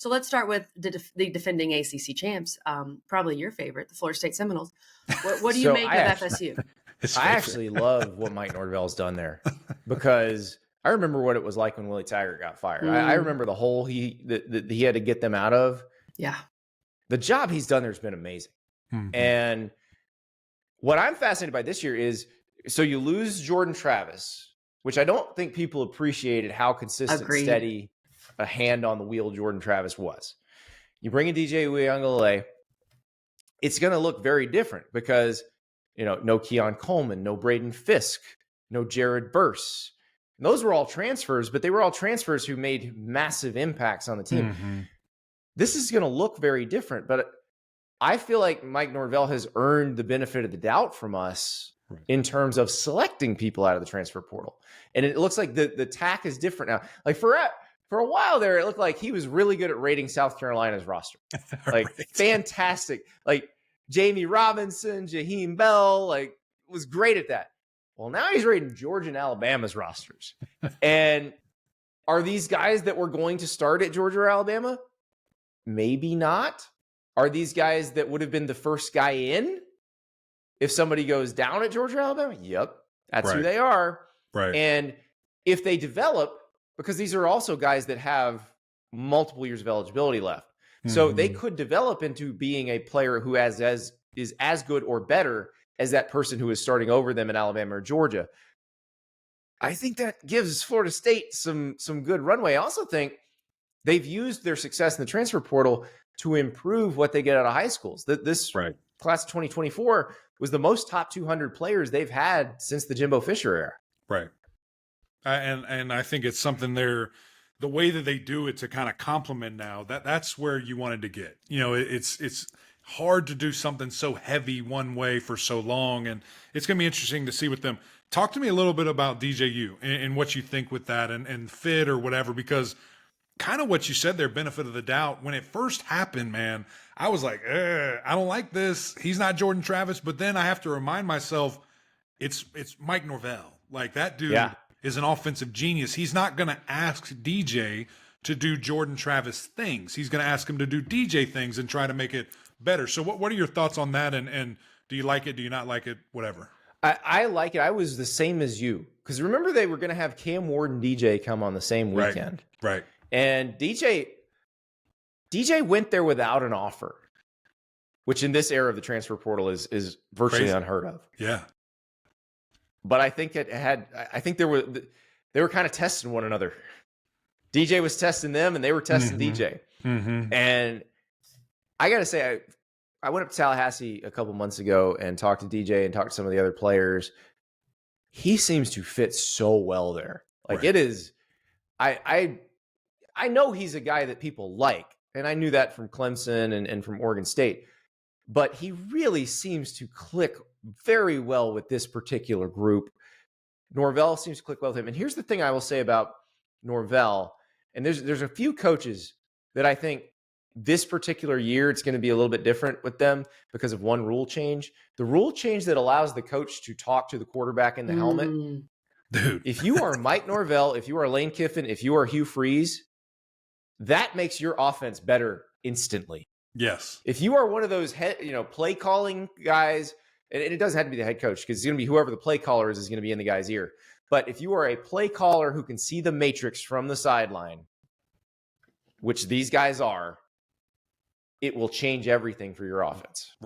So let's start with the defending ACC champs, probably your favorite, the Florida State Seminoles. What do you make of FSU? I actually love what Mike Norvell's done there, because I remember what it was like when Willie Taggart got fired. I remember the hole that he had to get them out of. Yeah. The job he's done there has been amazing. And what I'm fascinated by this year is, so you lose Jordan Travis, which I don't think people appreciated how consistent, steady, a hand on the wheel Jordan Travis was. You bring in DJ Uiagalelei, it's going to look very different because, no Keon Coleman, no Braden Fisk, no Jared Burse. And those were all transfers, but they were all transfers who made massive impacts on the team. This is going to look very different, but I feel like Mike Norvell has earned the benefit of the doubt from us in terms of selecting people out of the transfer portal. And it looks like the tack is different now. Like for a while there, it looked like he was really good at rating South Carolina's roster. Like fantastic. Like Jamie Robinson, Jaheim Bell, was great at that. Well, now he's rating Georgia and Alabama's rosters. And are these guys that were going to start at Georgia or Alabama? Maybe not. Are these guys that would have been the first guy in if somebody goes down at Georgia or Alabama? Yep. That's who they are. Right. And if they develop, because these are also guys that have multiple years of eligibility left. So they could develop into being a player who is as good or better as that person who is starting over them in Alabama or Georgia. I think that gives Florida State some good runway. I also think they've used their success in the transfer portal to improve what they get out of high schools. This class of 2024 was the most top 200 players they've had since the Jimbo Fisher era. Right. And I think it's something the way that they do it to kind of complement now, that's where you wanted to get. It's hard to do something so heavy one way for so long, and it's going to be interesting to see with them. Talk to me a little bit about DJU and what you think with that and fit or whatever, because kind of what you said there, benefit of the doubt. When it first happened, man, I was like, I don't like this. He's not Jordan Travis. But then I have to remind myself, it's Mike Norvell. Like, that dude is an offensive genius. He's not going to ask DJ to do Jordan Travis things. He's going to ask him to do DJ things and try to make it better. So what are your thoughts on that? And do you like it? Do you not like it? Whatever. I like it. I was the same as you. Because remember, they were going to have Cam Ward and DJ come on the same weekend. Right. And DJ went there without an offer, which in this era of the transfer portal is virtually unheard of. Yeah. But I think they were kind of testing one another. DJ was testing them and they were testing DJ. And I got to say, I went up to Tallahassee a couple months ago and talked to DJ and talked to some of the other players. He seems to fit so well there. It is, I know he's a guy that people like, and I knew that from Clemson and from Oregon State, but he really seems to click very well with this particular group. Norvell seems to click well with him. And here's the thing I will say about Norvell, and there's a few coaches that I think this particular year it's going to be a little bit different with them because of one rule change. The rule change that allows the coach to talk to the quarterback in the helmet. Dude. If you are Mike Norvell, if you are Lane Kiffin, if you are Hugh Freeze, that makes your offense better instantly. Yes. If you are one of those play calling guys, and it doesn't have to be the head coach, because it's going to be whoever the play caller is going to be in the guy's ear. But if you are a play caller who can see the matrix from the sideline, which these guys are, it will change everything for your offense.